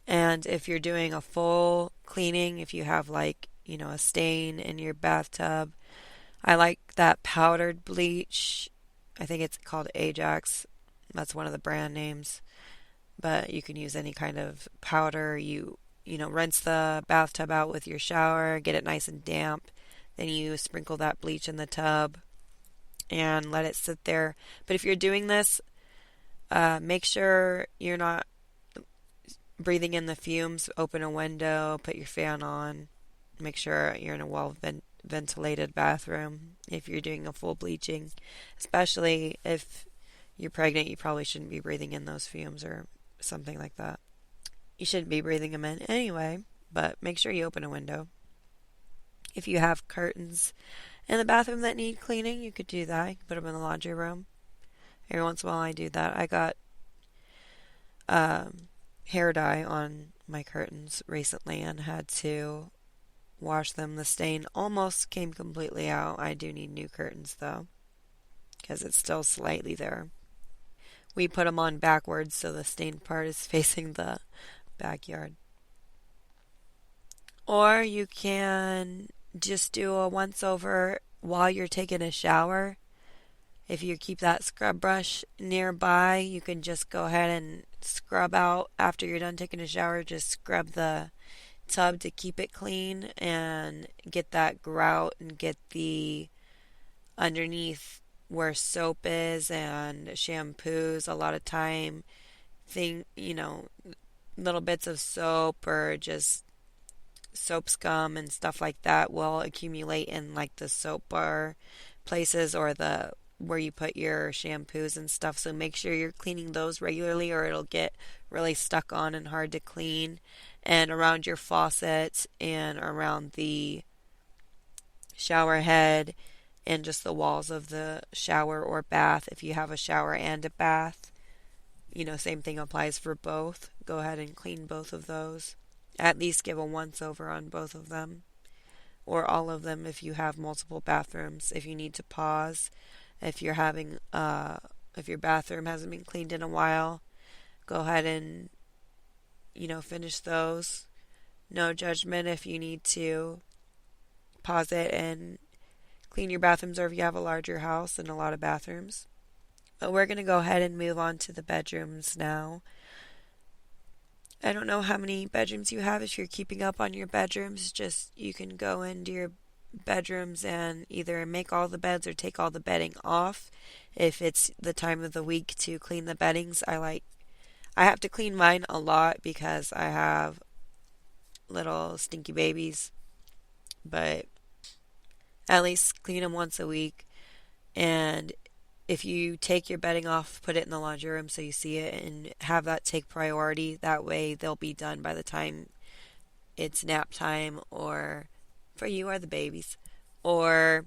And if you're doing a full cleaning, if you have like, a stain in your bathtub, I like that powdered bleach. I think it's called Ajax. That's one of the brand names. But you can use any kind of powder. Rinse the bathtub out with your shower, get it nice and damp. Then you sprinkle that bleach in the tub and let it sit there. But if you're doing this, make sure you're not breathing in the fumes. Open a window, put your fan on. Make sure you're in a ventilated bathroom if you're doing a full bleaching. Especially if you're pregnant, you probably shouldn't be breathing in those fumes or something like that. You shouldn't be breathing them in anyway, but make sure you open a window. If you have curtains in the bathroom that need cleaning, you could do that. You can put them in the laundry room. Every once in a while I do that. I got hair dye on my curtains recently and had to wash them. The stain almost came completely out. I do need new curtains though, because it's still slightly there. We put them on backwards so the stained part is facing the backyard. Or you can just do a once over while you're taking a shower. If you keep that scrub brush nearby, you can just go ahead and scrub out after you're done taking a shower. Just scrub the tub to keep it clean and get that grout and get the underneath where soap is and shampoos. A lot of time, little bits of soap or just soap scum and stuff like that will accumulate in like the soap bar places or the where you put your shampoos and stuff. So make sure you're cleaning those regularly or it'll get really stuck on and hard to clean. And around your faucet and around the shower head and just the walls of the shower or bath. If you have a shower and a bath, same thing applies for both. Go ahead and clean both of those. At least give a once over on both of them or all of them if you have multiple bathrooms. If you need to pause, if you're having if your bathroom hasn't been cleaned in a while, go ahead and finish those. No judgment if you need to pause it and clean your bathrooms or if you have a larger house and a lot of bathrooms. But we're going to go ahead and move on to the bedrooms now. I don't know how many bedrooms you have. If you're keeping up on your bedrooms, just you can go into your bedrooms and either make all the beds or take all the bedding off. If it's the time of the week to clean the beddings, I have to clean mine a lot because I have little stinky babies, but at least clean them once a week. And if you take your bedding off, put it in the laundry room so you see it and have that take priority. That way they'll be done by the time it's nap time or for you or the babies or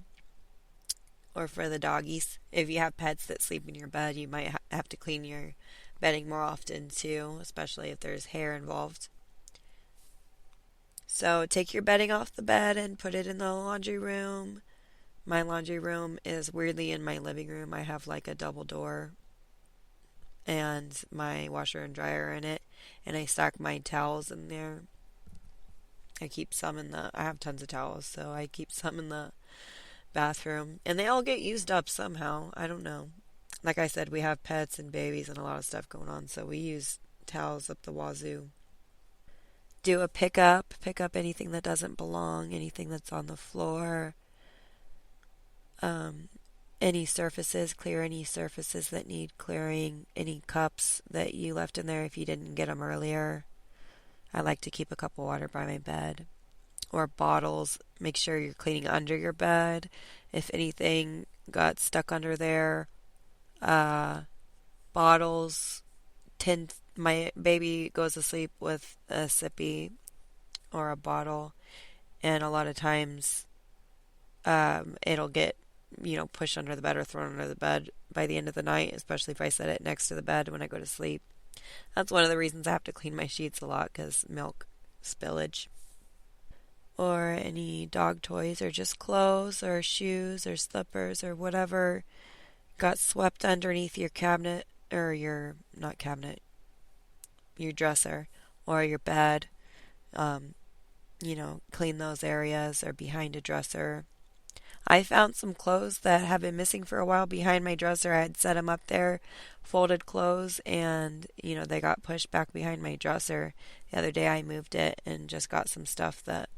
for the doggies. If you have pets that sleep in your bed, you might have to clean your bedding more often too, especially if there's hair involved. So take your bedding off the bed and put it in the laundry room. My laundry room is weirdly in my living room. I have like a double door and my washer and dryer in it, and I stack my towels in there. I have tons of towels, so I keep some in the bathroom, and they all get used up somehow. I don't know. Like I said, we have pets and babies and a lot of stuff going on, so we use towels up the wazoo. Do a pick up anything that doesn't belong, anything that's on the floor. Any surfaces, clear any surfaces that need clearing, any cups that you left in there if you didn't get them earlier. I like to keep a cup of water by my bed. Or bottles, make sure you're cleaning under your bed. If anything got stuck under there, bottles, tin My baby goes to sleep with a sippy or a bottle, and a lot of times it'll get, pushed under the bed or thrown under the bed by the end of the night, especially if I set it next to the bed when I go to sleep. That's one of the reasons I have to clean my sheets a lot, because milk spillage. Or any dog toys, or just clothes, or shoes, or slippers, or whatever got swept underneath your cabinet, or not cabinet, your dresser, or your bed. Um, clean those areas, or behind a dresser. I found some clothes that have been missing for a while behind my dresser. I had set them up there, folded clothes, and they got pushed back behind my dresser. The other day I moved it and just got some stuff that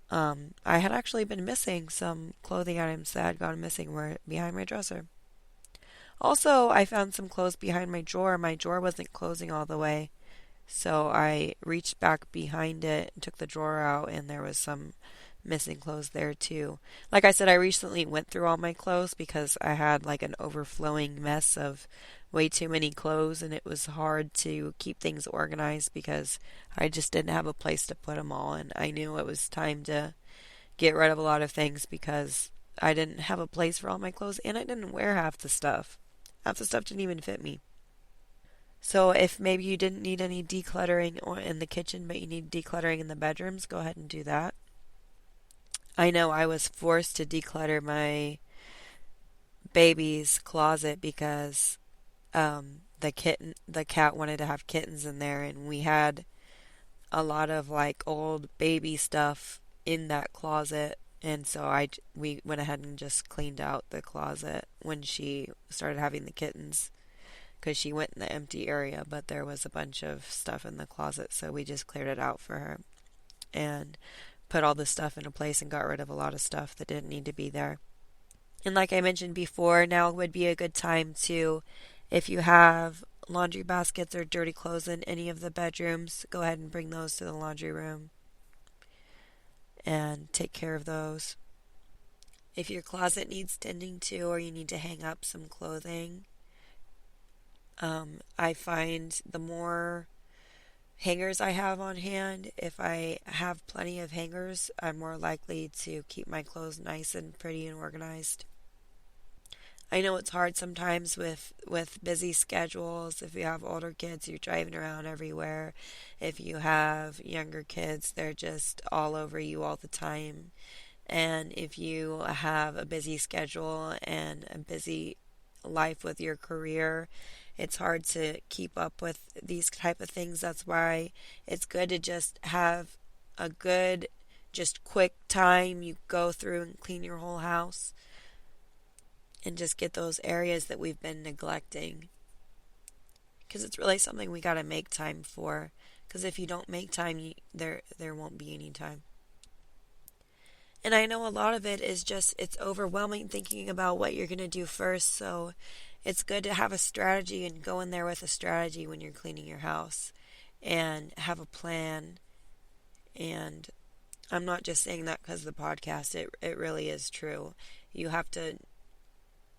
I had actually been missing. Some clothing items that had gone missing were behind my dresser. Also, I found some clothes behind my drawer. My drawer wasn't closing all the way, so I reached back behind it and took the drawer out, and there was some missing clothes there too. Like I said, I recently went through all my clothes because I had like an overflowing mess of way too many clothes, and it was hard to keep things organized because I just didn't have a place to put them all, and I knew it was time to get rid of a lot of things because I didn't have a place for all my clothes, and I didn't wear half the stuff. Half the stuff didn't even fit me. So if maybe you didn't need any decluttering or in the kitchen, but you need decluttering in the bedrooms, go ahead and do that. I know I was forced to declutter my baby's closet because the cat wanted to have kittens in there, and we had a lot of like old baby stuff in that closet, and so we went ahead and just cleaned out the closet when she started having the kittens, because she went in the empty area, but there was a bunch of stuff in the closet, so we just cleared it out for her and put all the stuff in a place and got rid of a lot of stuff that didn't need to be there. And like I mentioned before, now would be a good time to, if you have laundry baskets or dirty clothes in any of the bedrooms, go ahead and bring those to the laundry room and take care of those. If your closet needs tending to, or you need to hang up some clothing, I find the more hangers I have on hand, if I have plenty of hangers, I'm more likely to keep my clothes nice and pretty and organized. I know it's hard sometimes with busy schedules. If you have older kids, you're driving around everywhere. If you have younger kids, they're just all over you all the time. And if you have a busy schedule and a busy life with your career, it's hard to keep up with these type of things. That's why it's good to just have a good, just quick time. You go through and clean your whole house and just get those areas that we've been neglecting. Because it's really something we got to make time for. Because if you don't make time, there won't be any time. And I know a lot of it is just, it's overwhelming thinking about what you're going to do first. So it's good to have a strategy and go in there with a strategy when you're cleaning your house and have a plan. And I'm not just saying that because of the podcast. It really is true. You have to,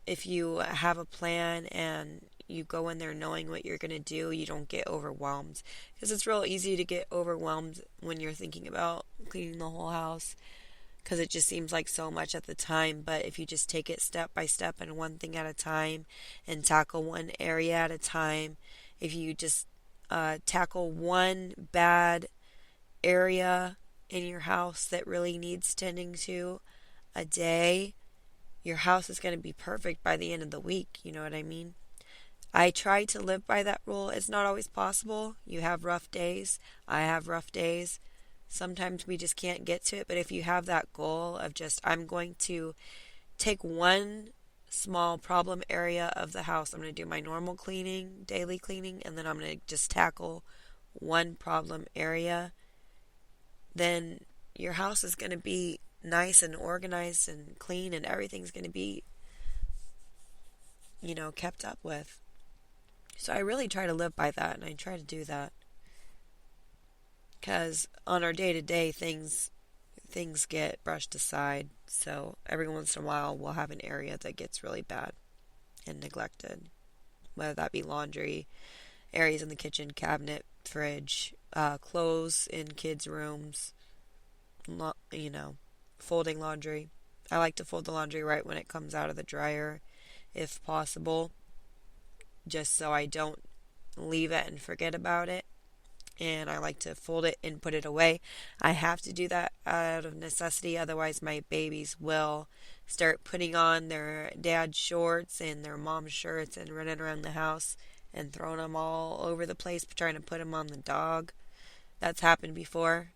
if you have a plan and you go in there knowing what you're going to do, you don't get overwhelmed. Because it's real easy to get overwhelmed when you're thinking about cleaning the whole house, because it just seems like so much at the time. But if you just take it step by step and one thing at a time and tackle one area at a time, if you just tackle one bad area in your house that really needs tending to a day, your house is going to be perfect by the end of the week. You know what I mean? I try to live by that rule. It's not always possible. You have rough days. I have rough days. Sometimes we just can't get to it. But if you have that goal of just, I'm going to take one small problem area of the house. I'm going to do my normal cleaning, daily cleaning, and then I'm going to just tackle one problem area. Then your house is going to be nice and organized and clean, and everything's going to be, kept up with. So I really try to live by that, and I try to do that. Because on our day-to-day, things get brushed aside. So every once in a while, we'll have an area that gets really bad and neglected. Whether that be laundry, areas in the kitchen, cabinet, fridge, clothes in kids' rooms, you know, folding laundry. I like to fold the laundry right when it comes out of the dryer, if possible, just so I don't leave it and forget about it. And I like to fold it and put it away. I have to do that out of necessity, otherwise my babies will start putting on their dad's shorts and their mom's shirts and running around the house and throwing them all over the place, trying to put them on the dog. That's happened before.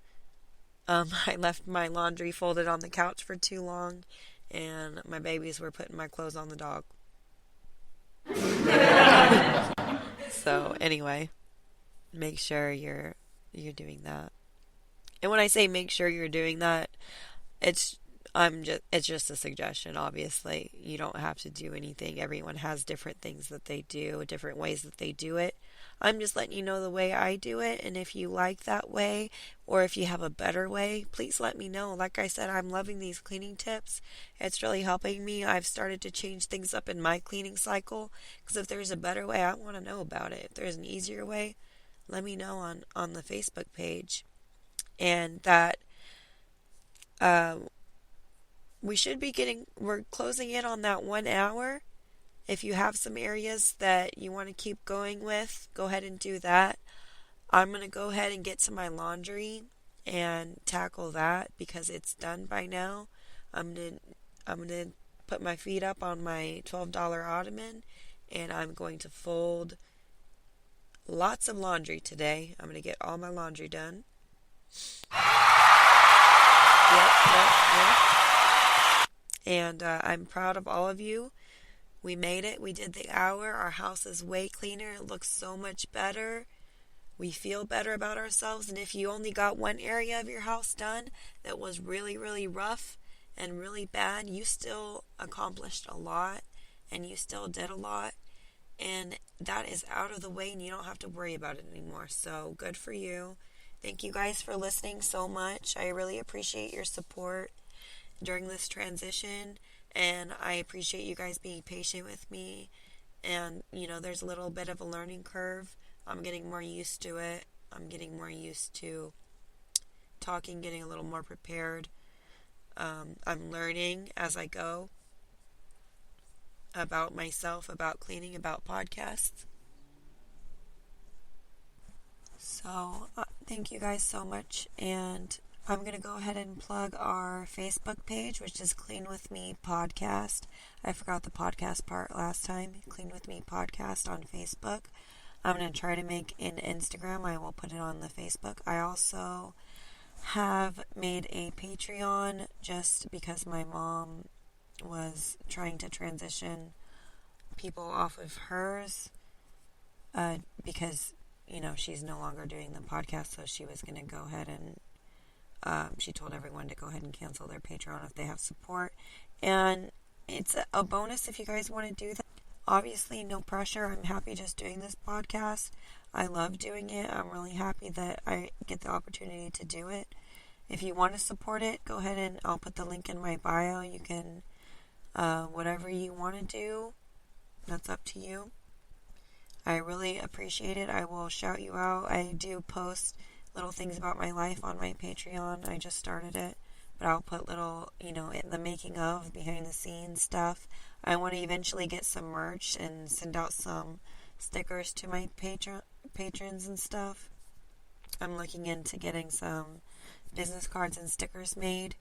I left my laundry folded on the couch for too long, and my babies were putting my clothes on the dog. So anyway, make sure you're doing that. And when I say make sure you're doing that, it's it's just a suggestion, obviously. You don't have to do anything. Everyone has different things that they do, different ways that they do it. I'm just letting you know the way I do it, and if you like that way or if you have a better way, please let me know. Like I said, I'm loving these cleaning tips. It's really helping me. I've started to change things up in my cleaning cycle because if there's a better way, I want to know about it. If there's an easier way, let me know on the Facebook page. And that we're closing in on that 1 hour. If you have some areas that you want to keep going with, go ahead and do that. I'm going to go ahead and get to my laundry and tackle that because it's done by now. I'm going to put my feet up on my $12 ottoman and I'm going to fold lots of laundry today. I'm going to get all my laundry done. Yep. And I'm proud of all of you. We made it. We did the hour. Our house is way cleaner. It looks so much better. We feel better about ourselves. And if you only got one area of your house done that was really, really rough and really bad, you still accomplished a lot and you still did a lot. And that is out of the way and you don't have to worry about it anymore. So good for you. Thank you guys for listening so much. I really appreciate your support during this transition, and I appreciate you guys being patient with me. And there's a little bit of a learning curve. I'm getting more used to it. I'm getting more used to talking, getting a little more prepared. I'm learning as I go about myself, about cleaning, about podcasts. So thank you guys so much, and I'm going to go ahead and plug our Facebook page, which is Clean With Me Podcast. I forgot the podcast part last time. Clean With Me Podcast on Facebook. I'm going to try to make an Instagram. I will put it on the Facebook. I also have made a Patreon just because my mom was trying to transition people off of hers because, she's no longer doing the podcast, so she was going to go ahead and she told everyone to go ahead and cancel their Patreon if they have support. And it's a bonus if you guys want to do that. Obviously, no pressure. I'm happy just doing this podcast. I love doing it. I'm really happy that I get the opportunity to do it. If you want to support it, go ahead and I'll put the link in my bio. You can, whatever you want to do, that's up to you. I really appreciate it. I will shout you out. I do post little things about my life on my Patreon. I just started it, but I'll put little, the making of, behind the scenes stuff. I want to eventually get some merch and send out some stickers to my patrons and stuff. I'm looking into getting some business cards and stickers made,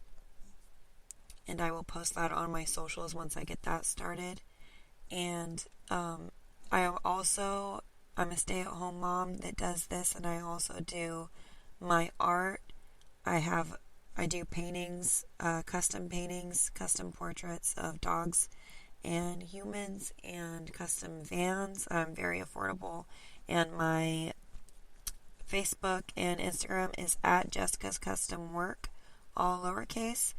and I will post that on my socials once I get that started. And I'm a stay-at-home mom that does this, and I also do my art. I do paintings, custom portraits of dogs and humans, and custom vans. Very affordable. And my Facebook and Instagram is at Jessica's Custom Work, all lowercase.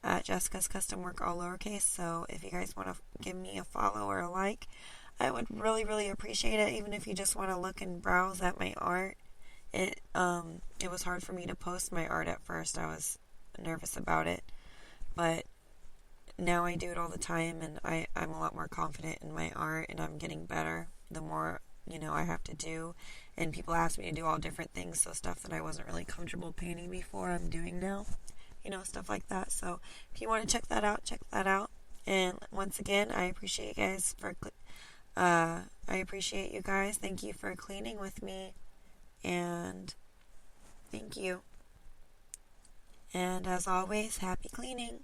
At Jessica's Custom Work, all lowercase. So if you guys want to give me a follow or a like, I would really, really appreciate it. Even if you just want to look and browse at my art. It was hard for me to post my art at first. I was nervous about it, but now I do it all the time, and I'm a lot more confident in my art, and I'm getting better the more I have to do. And people ask me to do all different things, so stuff that I wasn't really comfortable painting before, I'm doing now. Stuff like that. So if you want to check that out, check that out. And once again, I appreciate you guys I appreciate you guys. Thank you for cleaning with me. And thank you. And as always, happy cleaning.